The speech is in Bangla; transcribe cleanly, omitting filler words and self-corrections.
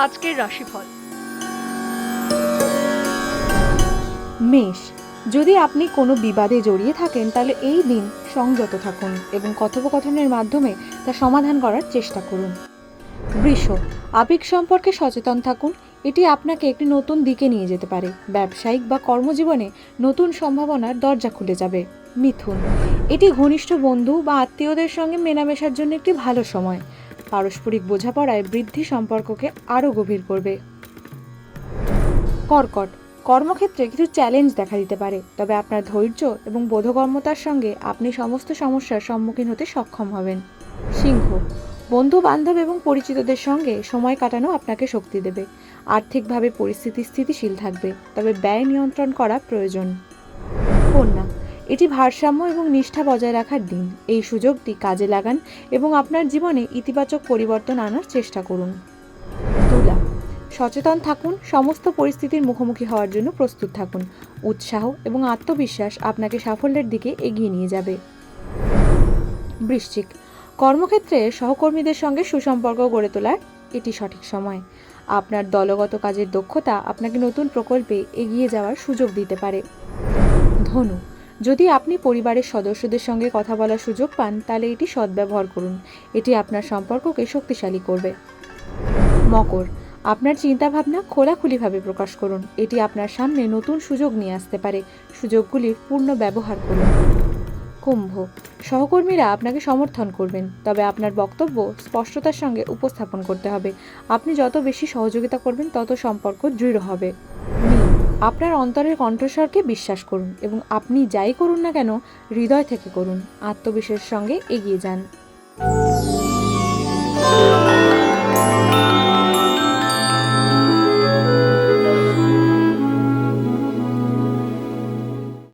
আজকের রাশিফল। মেষ, যদি আপনি কোনো বিবাদে জড়িয়ে থাকেন তাহলে এই দিন সংযত থাকুন এবং কথোপকথনের মাধ্যমে তা সমাধান করার চেষ্টা করুন। বৃষ, আবেগ সম্পর্কে সচেতন থাকুন, এটি আপনাকে একটি নতুন দিকে নিয়ে যেতে পারে। ব্যবসায়িক বা কর্মজীবনে নতুন সম্ভাবনার দরজা খুলে যাবে। মিথুন, এটি ঘনিষ্ঠ বন্ধু বা আত্মীয়দের সঙ্গে মেলামেশার জন্য একটি ভালো সময়। পারস্পরিক বোঝাপড়ায় বৃদ্ধি সম্পর্ককে আরও গভীর করবে। কর্কট, কর্মক্ষেত্রে কিছু চ্যালেঞ্জ দেখা দিতে পারে, তবে আপনার ধৈর্য এবং বোধগম্যতার সঙ্গে আপনি সমস্ত সমস্যার সম্মুখীন হতে সক্ষম হবেন। সিংহ, বন্ধু বান্ধব এবং পরিচিতদের সঙ্গে সময় কাটানো আপনাকে শক্তি দেবে। আর্থিকভাবে পরিস্থিতি স্থিতিশীল থাকবে, তবে ব্যয় নিয়ন্ত্রণ করা প্রয়োজন। কন্যা, এটি ভারসাম্য এবং নিষ্ঠা বজায় রাখার দিন। এই সুযোগটি কাজে লাগান এবং আপনার জীবনে ইতিবাচক পরিবর্তন আনার চেষ্টা করুন। তুলা, সচেতন থাকুন, সমস্ত পরিস্থিতির মুখোমুখি হওয়ার জন্য প্রস্তুত থাকুন। উৎসাহ এবং আত্মবিশ্বাস আপনাকে সাফল্যের দিকে এগিয়ে নিয়ে যাবে। বৃশ্চিক, কর্মক্ষেত্রে সহকর্মীদের সঙ্গে সুসম্পর্ক গড়ে তোলার এটি সঠিক সময়। আপনার দলগত কাজের দক্ষতা আপনাকে নতুন প্রকল্পে এগিয়ে যাওয়ার সুযোগ দিতে পারে। ধনু, যদি আপনি পরিবারের সদস্যদের সঙ্গে কথা বলার সুযোগ পান তাহলে এটি সদ্ব্যবহার করুন, এটি আপনার সম্পর্ককে শক্তিশালী করবে। মকর, আপনার চিন্তাভাবনা খোলাখুলিভাবে প্রকাশ করুন, এটি আপনার সামনে নতুন সুযোগ নিয়ে আসতে পারে। সুযোগগুলির পূর্ণ ব্যবহার করুন। কুম্ভ, সহকর্মীরা আপনাকে সমর্থন করবেন, তবে আপনার বক্তব্য স্পষ্টতার সঙ্গে উপস্থাপন করতে হবে। আপনি যত বেশি সহযোগিতা করবেন তত সম্পর্ক দৃঢ় হবে। মীন, আপনার অন্তরের কণ্ঠস্বরকে বিশ্বাস করুন এবং আপনি যাই করুন না কেন হৃদয় থেকে করুন। আত্মবিশ্বাসের সঙ্গে এগিয়ে যান।